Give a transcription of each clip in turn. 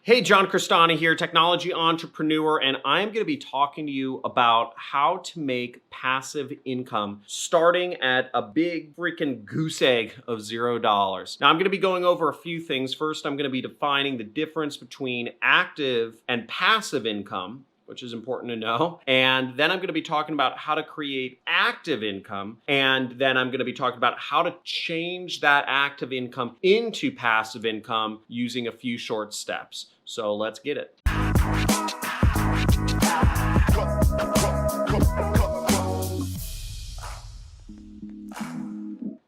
Hey, John Crestani here, technology entrepreneur, and I'm going to be talking to you about how to make passive income starting at a big freaking goose egg of $0. Now, I'm going to be going over a few things. First, I'm going to be defining the difference between active and passive income, which is important to know. And then I'm going to be talking about how to create active income. And then I'm going to be talking about how to change that active income into passive income using a few short steps. So let's get it.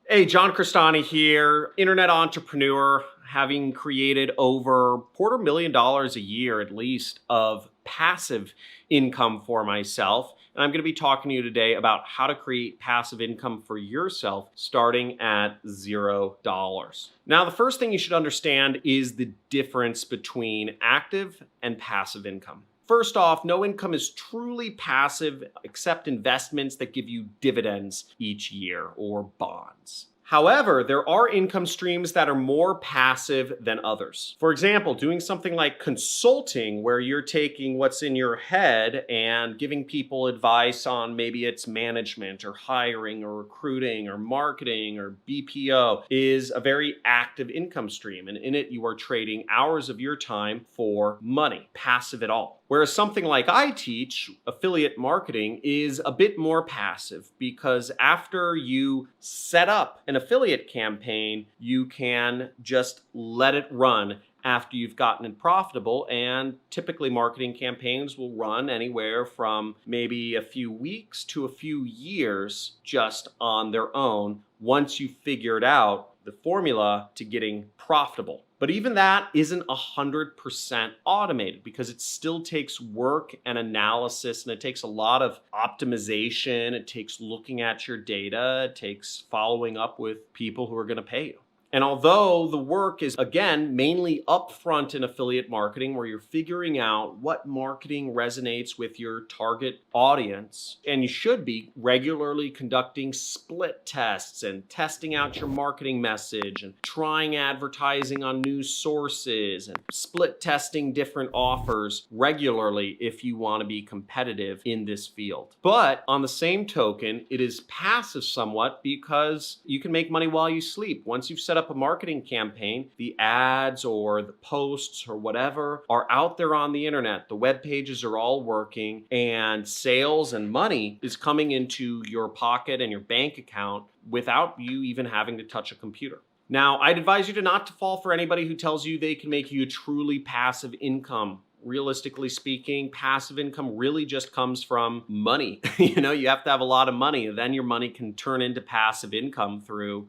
Hey, John Crestani here, internet entrepreneur, having created over $250,000 a year at least of passive income for myself. And I'm going to be talking to you today about how to create passive income for yourself starting at $0. Now, the first thing you should understand is the difference between active and passive income. First off, no income is truly passive except investments that give you dividends each year or bonds. However, there are income streams that are more passive than others. For example, doing something like consulting, where you're taking what's in your head and giving people advice on maybe it's management or hiring or recruiting or marketing or BPO, is a very active income stream. And in it, you are trading hours of your time for money, passive at all. Whereas something like I teach, affiliate marketing, is a bit more passive because after you set up an affiliate campaign, you can just let it run after you've gotten it profitable. And typically marketing campaigns will run anywhere from maybe a few weeks to a few years just on their own once you figured out the formula to getting profitable. But even that isn't 100% automated because it still takes work and analysis, and it takes a lot of optimization. It takes looking at your data. It takes following up with people who are going to pay you. And although the work is, again, mainly upfront in affiliate marketing, where you're figuring out what marketing resonates with your target audience, and you should be regularly conducting split tests and testing out your marketing message and trying advertising on news sources and split testing different offers regularly if you want to be competitive in this field. But on the same token, it is passive somewhat because you can make money while you sleep. Once you've set up a marketing campaign, the ads or the posts or whatever are out there on the internet. The web pages are all working, and sales and money is coming into your pocket and your bank account without you even having to touch a computer. Now, I'd advise you not to fall for anybody who tells you they can make you a truly passive income. Realistically speaking, passive income really just comes from money. You have to have a lot of money, and then your money can turn into passive income through,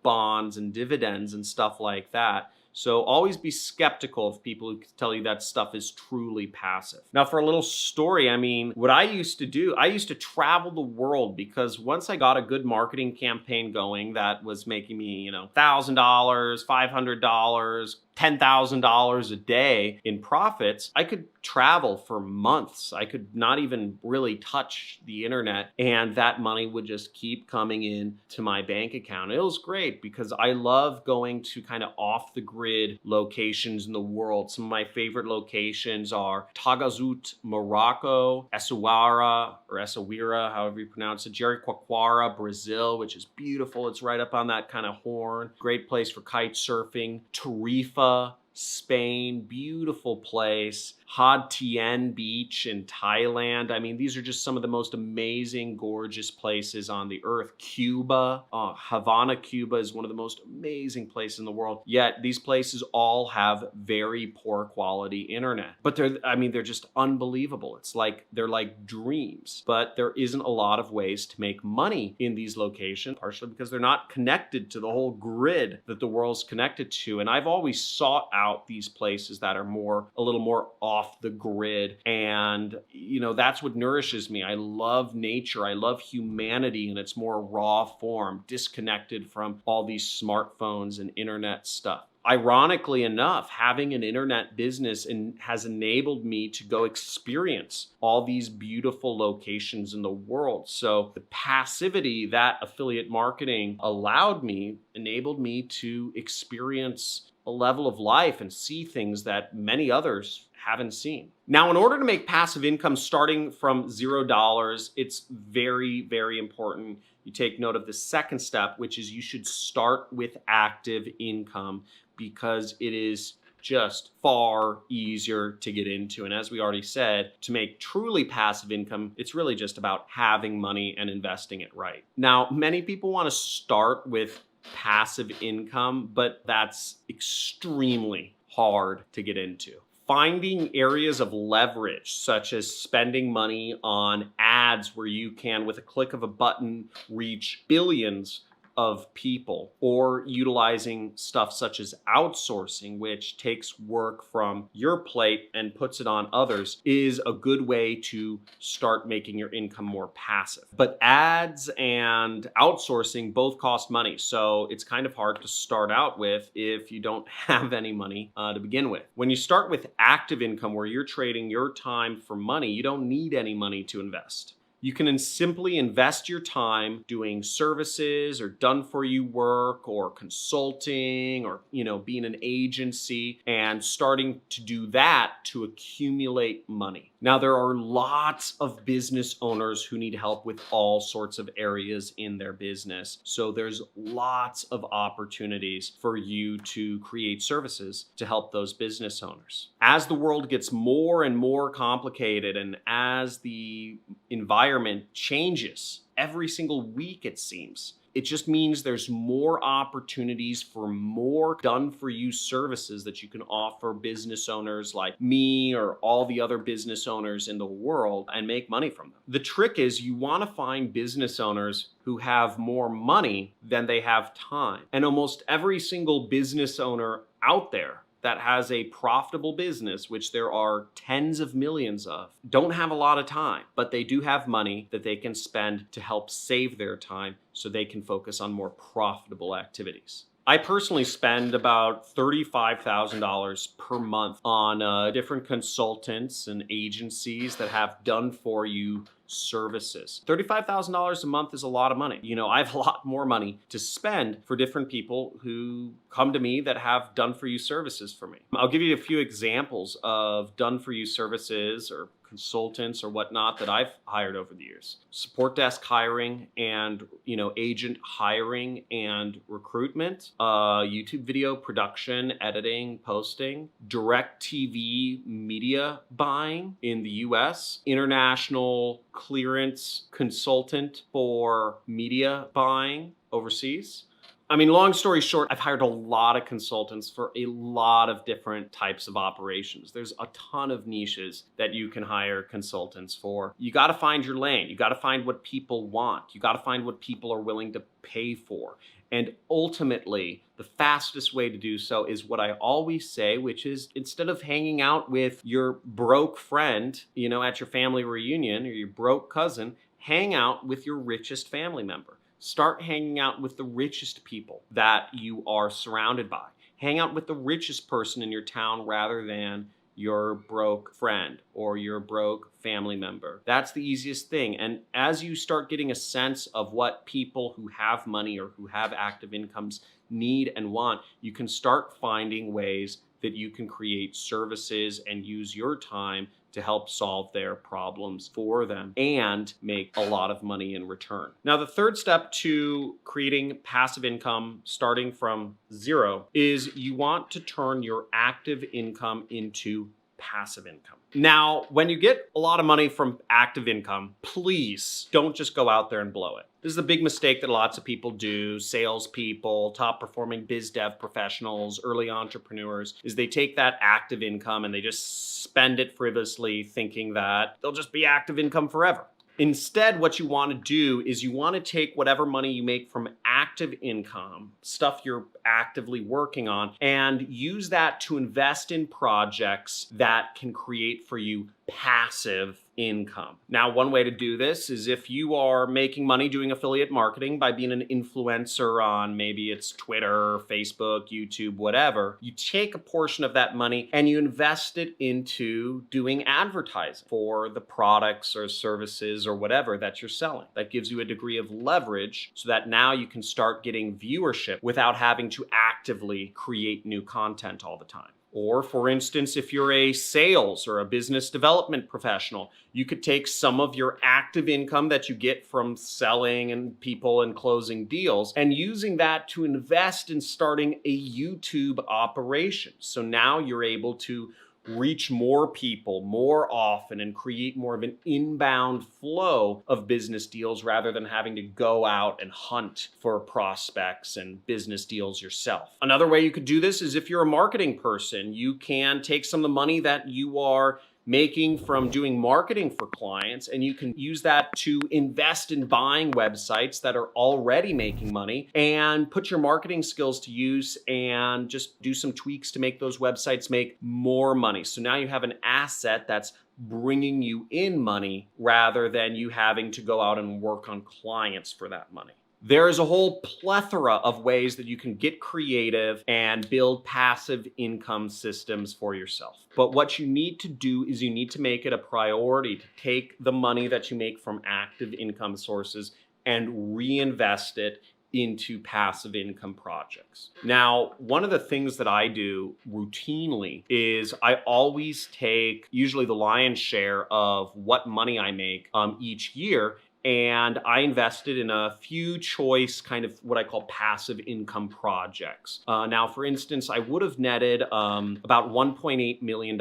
bonds and dividends and stuff like that. So always be skeptical of people who tell you that stuff is truly passive. Now, for a little story, what I used to do, I used to travel the world because once I got a good marketing campaign going that was making me, $1,000, $500, $10,000 a day in profits, I could travel for months. I could not even really touch the internet, and that money would just keep coming in to my bank account. It was great because I love going to kind of off the grid locations in the world. Some of my favorite locations are Tagazout, Morocco, Essaouira, however you pronounce it, Jericoacoara, Brazil, which is beautiful. It's right up on that kind of horn. Great place for kite surfing. Tarifa, Spain, beautiful place. Ha Tien Beach in Thailand. These are just some of the most amazing, gorgeous places on the earth. Cuba, Havana, Cuba is one of the most amazing places in the world. Yet these places all have very poor quality internet. But they're just unbelievable. They're like dreams. But there isn't a lot of ways to make money in these locations, partially because they're not connected to the whole grid that the world's connected to. And I've always sought out these places that are a little more off the grid. And, that's what nourishes me. I love nature. I love humanity in its more raw form, disconnected from all these smartphones and internet stuff. Ironically enough, having an internet business has enabled me to go experience all these beautiful locations in the world. So the passivity that affiliate marketing enabled me to experience a level of life and see things that many others haven't seen. Now, in order to make passive income starting from $0, it's very, very important you take note of the second step, which is you should start with active income because it is just far easier to get into. And as we already said, to make truly passive income, it's really just about having money and investing it right. Now, many people want to start with passive income, but that's extremely hard to get into. Finding areas of leverage, such as spending money on ads where you can, with a click of a button, reach billions of people, or utilizing stuff such as outsourcing, which takes work from your plate and puts it on others, is a good way to start making your income more passive. But ads and outsourcing both cost money, so it's kind of hard to start out with if you don't have any money to begin with. When you start with active income, where you're trading your time for money, you don't need any money to invest. You can simply invest your time doing services or done-for-you work or consulting or, being an agency and starting to do that to accumulate money. Now, there are lots of business owners who need help with all sorts of areas in their business. So there's lots of opportunities for you to create services to help those business owners. As the world gets more and more complicated and as the environment changes every single week, it seems, it just means there's more opportunities for more done-for-you services that you can offer business owners like me or all the other business owners in the world and make money from them. The trick is you want to find business owners who have more money than they have time. And almost every single business owner out there that has a profitable business, which there are tens of millions of, don't have a lot of time, but they do have money that they can spend to help save their time so they can focus on more profitable activities. I personally spend about $35,000 per month on different consultants and agencies that have done-for-you services. $35,000 a month is a lot of money. I have a lot more money to spend for different people who come to me that have done-for-you services for me. I'll give you a few examples of done-for-you services or consultants or whatnot that I've hired over the years. Support desk hiring and, agent hiring and recruitment, YouTube video production, editing, posting, direct TV media buying in the US, international clearance consultant for media buying overseas. Long story short, I've hired a lot of consultants for a lot of different types of operations. There's a ton of niches that you can hire consultants for. You got to find your lane. You got to find what people want. You got to find what people are willing to pay for. And ultimately, the fastest way to do so is what I always say, which is instead of hanging out with your broke friend, at your family reunion or your broke cousin, hang out with your richest family member. Start hanging out with the richest people that you are surrounded by. Hang out with the richest person in your town rather than your broke friend or your broke family member. That's the easiest thing. And as you start getting a sense of what people who have money or who have active incomes need and want, you can start finding ways that you can create services and use your time to help solve their problems for them and make a lot of money in return. Now, the third step to creating passive income starting from zero is you want to turn your active income into passive income. Now, when you get a lot of money from active income, please don't just go out there and blow it. This is a big mistake that lots of people do, salespeople, top performing biz dev professionals, early entrepreneurs, is they take that active income and they just spend it frivolously thinking that they'll just be active income forever. Instead, what you want to do is you want to take whatever money you make from active income, stuff you're actively working on, and use that to invest in projects that can create for you passive income. Now, one way to do this is if you are making money doing affiliate marketing by being an influencer on maybe it's Twitter, Facebook, YouTube, whatever, you take a portion of that money and you invest it into doing advertising for the products or services or whatever that you're selling. That gives you a degree of leverage so that now you can start getting viewership without having to actively create new content all the time. Or, for instance, if you're a sales or a business development professional, you could take some of your active income that you get from selling and people and closing deals and using that to invest in starting a YouTube operation. So now you're able to reach more people more often and create more of an inbound flow of business deals rather than having to go out and hunt for prospects and business deals yourself. Another way you could do this is if you're a marketing person, you can take some of the money that you are making from doing marketing for clients, and you can use that to invest in buying websites that are already making money and put your marketing skills to use and just do some tweaks to make those websites make more money. So now you have an asset that's bringing you in money rather than you having to go out and work on clients for that money. There is a whole plethora of ways that you can get creative and build passive income systems for yourself. But what you need to do is you need to make it a priority to take the money that you make from active income sources and reinvest it into passive income projects. Now, one of the things that I do routinely is I always take usually the lion's share of what money I make each year, and I invested in a few choice kind of what I call passive income projects. Now, for instance, I would have netted about $1.8 million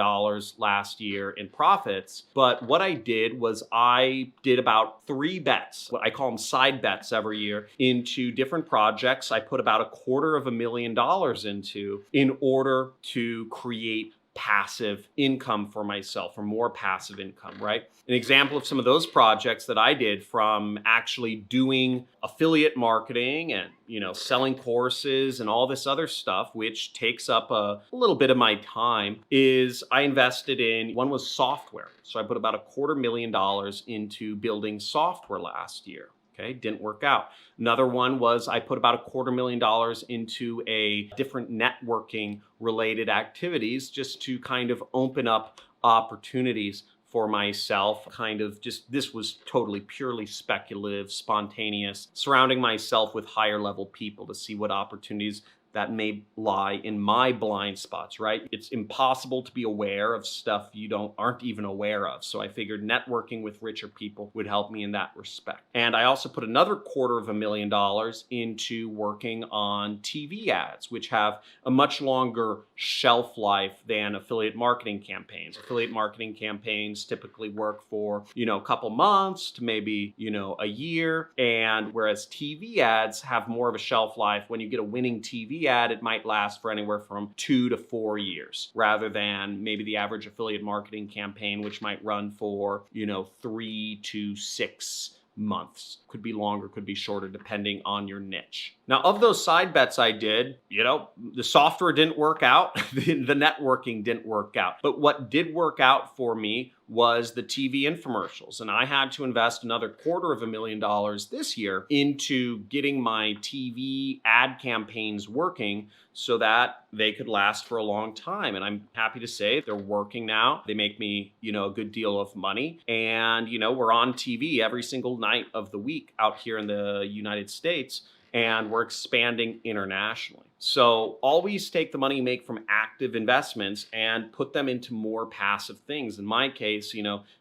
last year in profits, but what I did was I did about 3 bets, what I call them side bets every year, into different projects. I put about $250,000 into in order to create passive income for myself, or more passive income, right? An example of some of those projects that I did, from actually doing affiliate marketing and, selling courses and all this other stuff, which takes up a little bit of my time, is I invested in, one was software. So I put about $250,000 into building software last year. Okay, didn't work out. Another one was I put about $250,000 into a different networking related activities just to kind of open up opportunities for myself. This was totally purely speculative, spontaneous, surrounding myself with higher level people to see what opportunities that may lie in my blind spots, right? It's impossible to be aware of stuff you aren't even aware of. So I figured networking with richer people would help me in that respect. And I also put another $250,000 into working on TV ads, which have a much longer shelf life than affiliate marketing campaigns. Affiliate marketing campaigns typically work for, a couple months to maybe, a year. And whereas TV ads have more of a shelf life, when you get a winning TV ad, it might last for anywhere from 2 to 4 years, rather than maybe the average affiliate marketing campaign, which might run for, 3 to 6 months. Could be longer, could be shorter, depending on your niche. Now, of those side bets I did, the software didn't work out, the networking didn't work out. But what did work out for me was the TV infomercials. And I had to invest another $250,000 this year into getting my TV ad campaigns working so that they could last for a long time. And I'm happy to say they're working now. They make me, a good deal of money. And, we're on TV every single night of the week out here in the United States, and we're expanding internationally. So always take the money you make from active investments and put them into more passive things. In my case,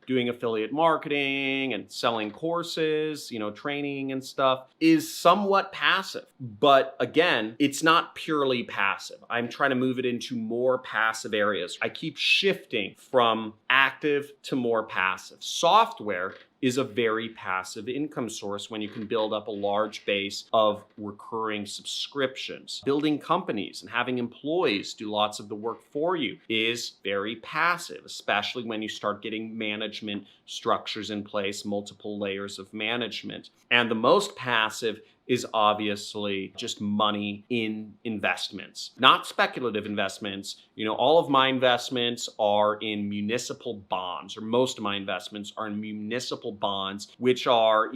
doing affiliate marketing and selling courses, training and stuff is somewhat passive. But again, it's not purely passive. I'm trying to move it into more passive areas. I keep shifting from active to more passive. Software is a very passive income source when you can build up a large base of recurring subscriptions. Building companies and having employees do lots of the work for you is very passive, especially when you start getting management structures in place, multiple layers of management. And the most passive is obviously just money in investments, not speculative investments. All of my investments are in municipal bonds, or most of my investments are in municipal bonds, which are,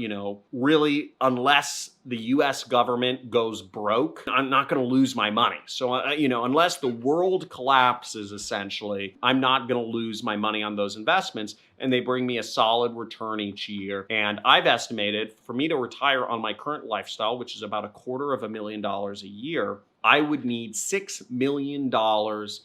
really, unless the US government goes broke, I'm not going to lose my money. So, unless the world collapses, essentially, I'm not going to lose my money on those investments. And they bring me a solid return each year. And I've estimated for me to retire on my current lifestyle, which is about $250,000 a year, I would need $6 million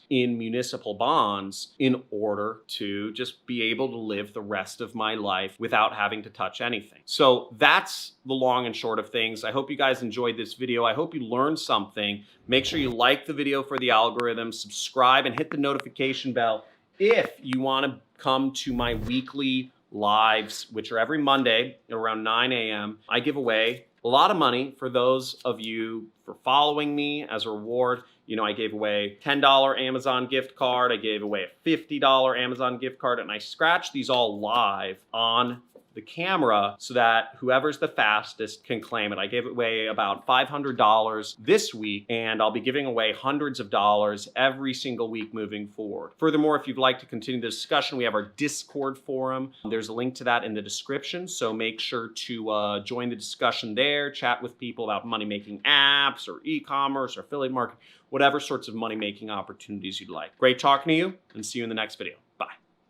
in municipal bonds in order to just be able to live the rest of my life without having to touch anything. So that's the long and short of things. I hope you guys enjoyed this video. I hope you learned something. Make sure you like the video for the algorithm, subscribe, and hit the notification bell if you want to come to my weekly lives, which are every Monday around 9 a.m. I give away a lot of money for those of you for following me as a reward. I gave away a $10 Amazon gift card. I gave away a $50 Amazon gift card, and I scratched these all live on the camera so that whoever's the fastest can claim it. I gave away about $500 this week, and I'll be giving away hundreds of dollars every single week moving forward. Furthermore, if you'd like to continue the discussion, we have our Discord forum. There's a link to that in the description, so make sure to join the discussion there, chat with people about money-making apps or e-commerce or affiliate marketing, whatever sorts of money-making opportunities you'd like. Great talking to you, and see you in the next video.